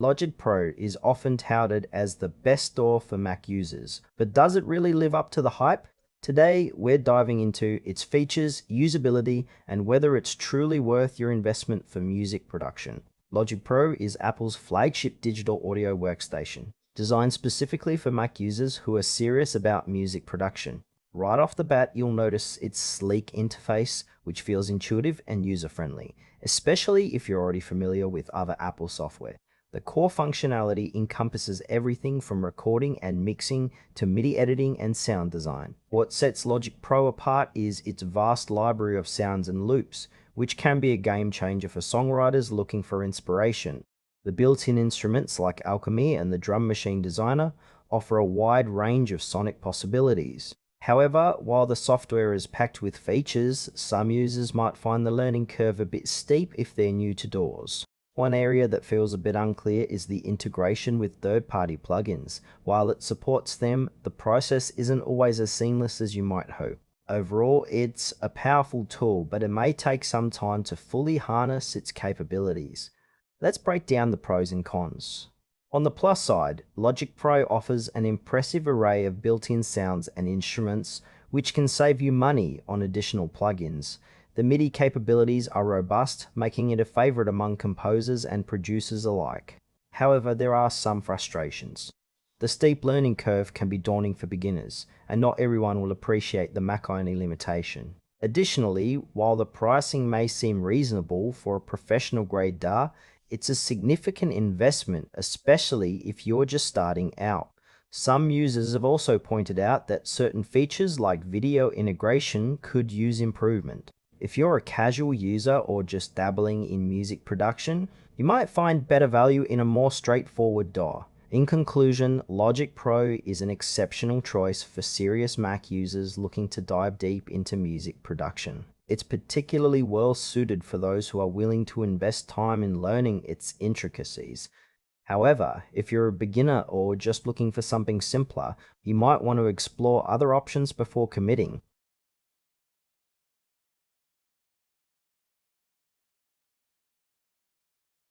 Logic Pro is often touted as the best DAW for Mac users, but does it really live up to the hype? Today, we're diving into its features, usability, and whether it's truly worth your investment for music production. Logic Pro is Apple's flagship digital audio workstation, designed specifically for Mac users who are serious about music production. Right off the bat, you'll notice its sleek interface, which feels intuitive and user-friendly, especially if you're already familiar with other Apple software. The core functionality encompasses everything from recording and mixing to MIDI editing and sound design. What sets Logic Pro apart is its vast library of sounds and loops, which can be a game changer for songwriters looking for inspiration. The built-in instruments like Alchemy and the Drum Machine Designer offer a wide range of sonic possibilities. However, while the software is packed with features, some users might find the learning curve a bit steep if they're new to DAWs. One area that feels a bit unclear is the integration with third-party plugins. While it supports them, the process isn't always as seamless as you might hope. Overall, it's a powerful tool, but it may take some time to fully harness its capabilities. Let's break down the pros and cons. On the plus side, Logic Pro offers an impressive array of built-in sounds and instruments, which can save you money on additional plugins. The MIDI capabilities are robust, making it a favorite among composers and producers alike. However, there are some frustrations. The steep learning curve can be daunting for beginners, and not everyone will appreciate the Mac-only limitation. Additionally, while the pricing may seem reasonable for a professional-grade DAW, it's a significant investment, especially if you're just starting out. Some users have also pointed out that certain features like video integration could use improvement. If you're a casual user or just dabbling in music production, you might find better value in a more straightforward DAW. In conclusion, Logic Pro is an exceptional choice for serious Mac users looking to dive deep into music production. It's particularly well suited for those who are willing to invest time in learning its intricacies. However, if you're a beginner or just looking for something simpler, you might want to explore other options before committing.